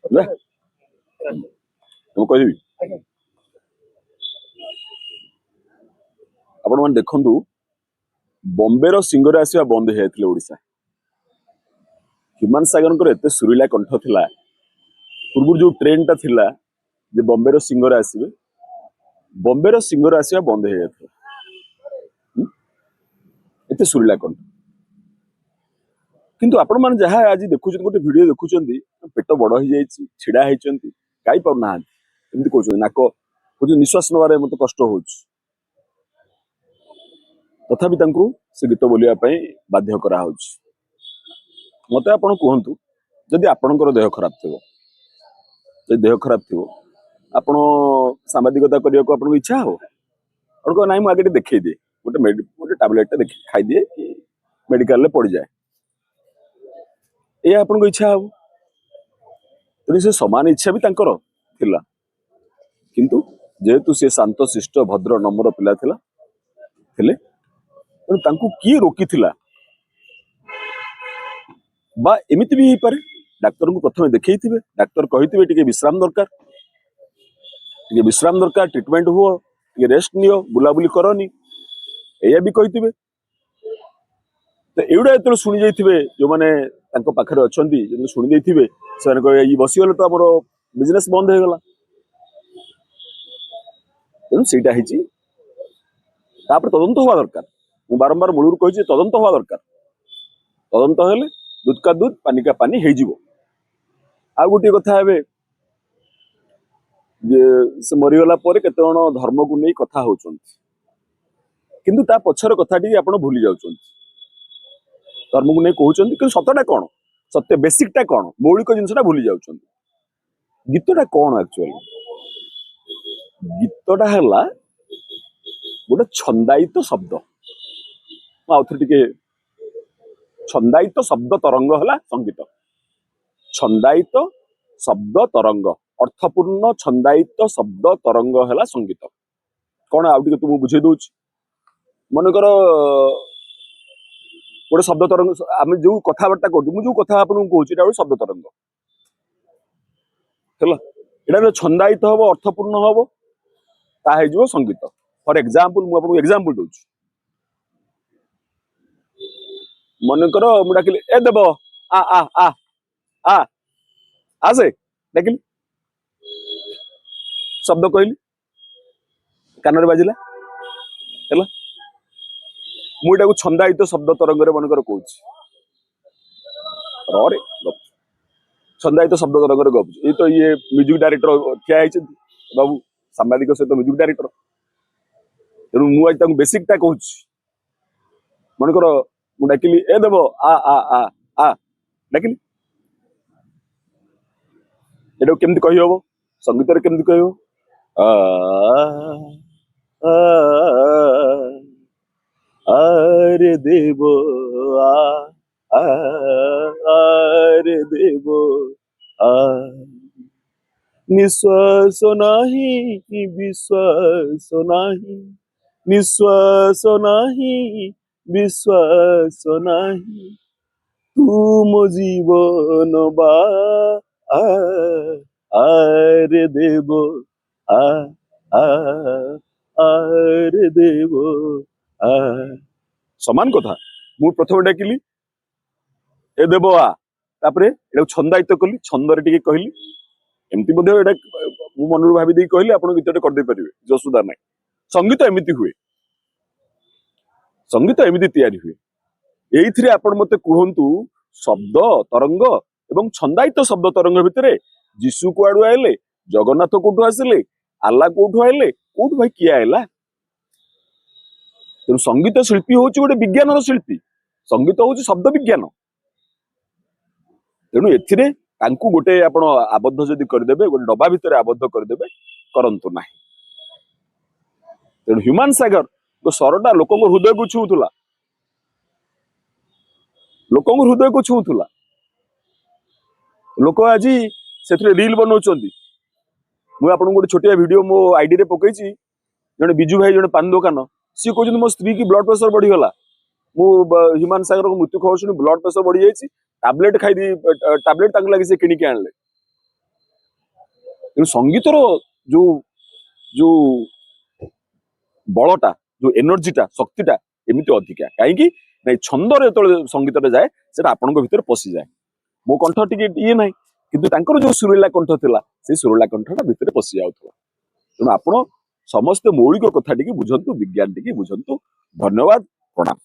ହେଲା ମୁଁ କହିବି ଆପଣ ମାନେ ଦେଖନ୍ତୁ ବମ୍ବେର ସିଙ୍ଗର ଆସିବା ବନ୍ଦ ହେଇଯାଇଥିଲେ ଓଡ଼ିଶା। ହ୍ୟୁମାନ ସାଗରଙ୍କର ଏତେ ସୁରିଲା କଣ୍ଠ ଥିଲା ପୂର୍ବରୁ ଯୋଉ ଟ୍ରେଣ୍ଡଟା ଥିଲା ଯେ ବମ୍ବେର ସିଙ୍ଗର ଆସିବେ, ବମ୍ବେର ସିଙ୍ଗର ଆସିବା ବନ୍ଦ ହେଇଯାଇଥିଲା। ଏତେ ସୁରିଲା କଣ୍ଠ କିନ୍ତୁ ଆପଣ ମାନେ ଯାହା ଆଜି ଦେଖୁଛନ୍ତି ଗୋଟେ ଭିଡିଓ ଦେଖୁଛନ୍ତି ପେଟ ବଡ ହେଇଯାଇଛି ଛିଡା ହେଇଛନ୍ତି ଗାଇ ପାରୁନାହାନ୍ତି ଏମିତି କହୁଛନ୍ତି ନାକ କହୁଛନ୍ତି ନିଶ୍ୱାସ ନେବାରେ ମତେ କଷ୍ଟ ହଉଛି ତଥାପି ତାଙ୍କୁ ସେ ଗୀତ ବୋଲିବା ପାଇଁ ବାଧ୍ୟ କରାହଉଛି। ମତେ ଆପଣ କୁହନ୍ତୁ ଯଦି ଆପଣଙ୍କର ଦେହ ଖରାପ ଥିବ ଯଦି ଦେହ ଖରାପ ଥିବ ଆପଣ ସାମ୍ବାଦିକତା କରିବାକୁ ଆପଣଙ୍କୁ ଇଚ୍ଛା ହବ ଆପଣ କହିବେ ନାଇଁ ମୁଁ ଆଗେ ଟିକେ ଦେଖେଇଦିଏ ଗୋଟେ ଟାବଲେଟଟା ଦେଖି ଖାଇଦିଏ କି ମେଡିକାଲରେ ପଡିଯାଏ ଏଇଆ ଆପଣଙ୍କ ଇଚ୍ଛା ହବ। ତେଣୁ ସେ ସମାନ ଇଚ୍ଛା ବି ତାଙ୍କର ଥିଲା କିନ୍ତୁ ଯେହେତୁ ସେ ଶାନ୍ତ ଶିଷ୍ଟ ଭଦ୍ର ନମ୍ର ପିଲା ଥିଲେ ତେଣୁ ତାଙ୍କୁ କିଏ ରୋକିଥିଲା ବା ଏମିତି ବି ହେଇପାରେ ଡାକ୍ତରଙ୍କୁ ପ୍ରଥମେ ଦେଖେଇଥିବେ ଡାକ୍ତର କହିଥିବେ ଟିକେ ବିଶ୍ରାମ ଦରକାର ଟ୍ରିଟମେଣ୍ଟ ହୁଅ ଟିକେ ରେଷ୍ଟ ନିଅ ବୁଲାବୁଲି କରନି ଏଇଆ ବି କହିଥିବେ। ତ ଏଇଗୁଡ଼ା ଯେତେବେଳେ ଶୁଣି ଯାଇଥିବେ ଯୋଉମାନେ ତାଙ୍କ ପାଖରେ ଅଛନ୍ତି ଯେତେବେଳେ ଶୁଣି ଦେଇଥିବେ ସେମାନେ କହିବେ ଇ ବସିଗଲେ ତ ଆମର ବିଜନେସ ବନ୍ଦ ହେଇଗଲା। ତେଣୁ ସେଇଟା ହେଇଛି ତାପରେ ତଦନ୍ତ ହବା ଦରକାର। ମୁଁ ବାରମ୍ବାର ମୂଳରୁ କହିଛି ତଦନ୍ତ ହବା ଦରକାର। ତଦନ୍ତ ହେଲେ ଦୁଧ କା ଦୁଧ ପାନି କା ପାନି ହେଇଯିବ। ଆଉ ଗୋଟିଏ କଥା ଏବେ ଯେ ସେ ମରିଗଲା ପରେ କେତେ ଜଣ ଧର୍ମକୁ ନେଇ କଥା ହଉଛନ୍ତି କିନ୍ତୁ ତା ପଛର କଥାଟି ଆପଣ ଭୁଲି ଯାଉଛନ୍ତି। ଧର୍ମକୁ ନେଇ କହୁଛନ୍ତି କିନ୍ତୁ ସତଟା କଣ ସତ୍ୟ ବେସିକଟା କଣ ମୌଳିକ ଜିନିଷଟା ଭୁଲି ଯାଉଛନ୍ତି। ଗୀତଟା କଣ ଆକ୍ଚୁଆଲି ଗୀତଟା ହେଲା ଗୋଟେ ଛନ୍ଦାୟିତ ଶବ୍ଦ। ମୁଁ ଆଉଥରେ ଟିକେ ଛନ୍ଦାୟିତ ଶବ୍ଦ ତରଙ୍ଗ ହେଲା ସଙ୍ଗୀତ। ଛନ୍ଦାୟିତ ଶବ୍ଦ ତରଙ୍ଗ ଅର୍ଥପୂର୍ଣ୍ଣ ଛନ୍ଦାୟିତ ଶବ୍ଦ ତରଙ୍ଗ ହେଲା ସଙ୍ଗୀତ। କଣ ଆଉ ଟିକେ ମୁଁ ବୁଝେଇ ଦଉଛି। ମନେକର ଗୋଟେ ଶବ୍ଦ ତରଙ୍ଗ ଆମେ ଯୋଉ କଥାବାର୍ତ୍ତା କରୁଛୁ ମୁଁ ଯୋଉ କଥା ଆପଣଙ୍କୁ କହୁଛି ଏଟା ଗୋଟେ ଶବ୍ଦ ତରଙ୍ଗ ହେଲା। ଏଟା ଛନ୍ଦାୟିତ ହବ ଅର୍ଥପୂର୍ଣ୍ଣ ହବ ତା ହେଇଯିବ ସଙ୍ଗୀତ। ଫର ଏକ୍ସାମ୍ପଲ ମୁଁ ଆପଣଙ୍କୁ ଏକ୍ସାମ୍ପଲ ଦଉଛି। ମନେକର ମୁଁ ଡାକିଲି ଏ ଦେବ ଆ ଆ ଆ ଆ ଆସେ ଡାକିଲି ଶବ୍ଦ କହିଲି କାନରେ ବାଜିଲା ହେଲା। ମୁଁ ଏଟାକୁ ଛନ୍ଦାୟିତ ଶବ୍ଦ ତରଙ୍ଗରେ ମନେକର କହୁଛି ରରେ ଛନ୍ଦାୟିତ ଶବ୍ଦ ତରଙ୍ଗରେ ଗପୁଛି। ଏଇ ତ ଇଏ ମ୍ୟୁଜିକ ଡାଇରେକ୍ଟର ଠିଆ ହେଇଛନ୍ତି ବାବୁ ସାମ୍ବାଦିକ ସହିତ ମ୍ୟୁଜିକ ଡାଇରେକ୍ଟର। ତେଣୁ ମୁଁ ଆଜି ତାଙ୍କୁ ବେସିକଟା କହୁଛି। ମନେକର ମୁଁ ଡାକିଲି ଏ ଦେବ ଆ ଆ ଆ ଆ ଡାକିଲି ଏଟାକୁ କେମିତି କହିହବ ସଙ୍ଗୀତରେ କେମିତି କହିବ ଆ আরে দেব আ আরে দেব আ নিঃশ্বাস নাহি বিশ্বাস নাহি নিঃশ্বাস নাহি বিশ্বাস নাহি তুম জীবন বা আরে দেব আ আরে দেব ସମାନ କଥା। ମୁଁ ପ୍ରଥମେ ଡାକିଲି ଏ ଦେବ ଆ ତାପରେ ଏଟାକୁ ଛନ୍ଦାୟିତ କଲି ଛନ୍ଦରେ ଟିକେ କହିଲି ଏମିତି ମଧ୍ୟ ଏଟା ମୁଁ ମନରୁ ଭାବି ଦେଇକି କହିଲି ଆପଣ ଗୀତଟେ କରିଦେଇ ପାରିବେ କିଛି ଅସୁବିଧା ନାହିଁ। ସଙ୍ଗୀତ ଏମିତି ହୁଏ ସଙ୍ଗୀତ ଏମିତି ତିଆରି ହୁଏ। ଏଇଥିରେ ଆପଣ ମତେ କୁହନ୍ତୁ ଶବ୍ଦ ତରଙ୍ଗ ଏବଂ ଛନ୍ଦାୟିତ ଶବ୍ଦ ତରଙ୍ଗ ଭିତରେ ଯୀଶୁ କୁଆଡୁ ଆଇଲେ ଜଗନ୍ନାଥ କୋଉଠୁ ଆସିଲେ ଆଲ୍ଲା କୋଉଠୁ ଆଇଲେ କୋଉଠୁ ଭାଇ କିଏ ଆଇଲା। ତେଣୁ ସଙ୍ଗୀତ ଶିଳ୍ପୀ ହଉଛି ଗୋଟେ ବିଜ୍ଞାନର ଶିଳ୍ପୀ। ସଙ୍ଗୀତ ହଉଛି ଶବ୍ଦ ବିଜ୍ଞାନ। ତେଣୁ ଏଥିରେ ତାଙ୍କୁ ଗୋଟେ ଆପଣ ଆବଦ୍ଧ ଯଦି କରିଦେବେ ଗୋଟେ ଡବା ଭିତରେ ଆବଦ୍ଧ କରିଦେବେ କରନ୍ତୁ ନାହିଁ। ତେଣୁ ହ୍ୟୁମାନ ସାଗର ସ୍ୱରଟା ଲୋକଙ୍କ ହୃଦୟକୁ ଛୁଉଁଥିଲା ଲୋକଙ୍କ ହୃଦୟକୁ ଛୁଉଁଥିଲା। ଲୋକ ଆଜି ସେଥିରେ ରିଲ ବନଉଛନ୍ତି। ମୁଁ ଆପଣଙ୍କୁ ଗୋଟେ ଛୋଟିଆ ଭିଡିଓ ମୋ ଆଇଡିରେ ପକେଇଛି। ଜଣେ ବିଜୁ ଭାଇ ଜଣେ ପାନ ଦୋକାନ ସିଏ କହୁଛନ୍ତି ମୋ ସ୍ତ୍ରୀ କି ବ୍ଲଡ ପ୍ରେସର ବଢିଗଲା। ମୁଁ ହ୍ୟୁମାନ ସାଗରଙ୍କ ମୃତ୍ୟୁ ଖବର ଶୁଣି ବ୍ଲଡ ପ୍ରେସର ବଢି ଯାଇଛି ଟାବଲେଟ ଖାଇଦେଇ ଟାବଲେଟ ତାଙ୍କୁ ଲାଗି ସେ କିଣିକି ଆଣିଲେ। ତେଣୁ ସଙ୍ଗୀତର ଯୋଉ ଯୋଉ ବଳଟା, ଯୋଉ ଏନର୍ଜିଟା, ଶକ୍ତିଟା ଏମିତି ଅଧିକା। କାହିଁକି ନାଇଁ, ଛନ୍ଦରେ ଯେତେବେଳେ ସଙ୍ଗୀତରେ ଯାଏ ସେଟା ଆପଣଙ୍କ ଭିତରେ ପଶିଯାଏ। ମୋ କଣ୍ଠ ଟିକେ ଇଏ ନାହିଁ, କିନ୍ତୁ ତାଙ୍କର ଯୋଉ ସୁରିଲା କଣ୍ଠ ଥିଲା, ସେଇ ସୁରିଲା କଣ୍ଠଟା ଭିତରେ ପଶି ଯାଉଥିଲା। ତେଣୁ ଆପଣ ସମସ୍ତେ ମୌଳିକ କଥା ଟିକେ ବୁଝନ୍ତୁ, ବିଜ୍ଞାନ ଟିକେ ବୁଝନ୍ତୁ। ଧନ୍ୟବାଦ, ପ୍ରଣାମ।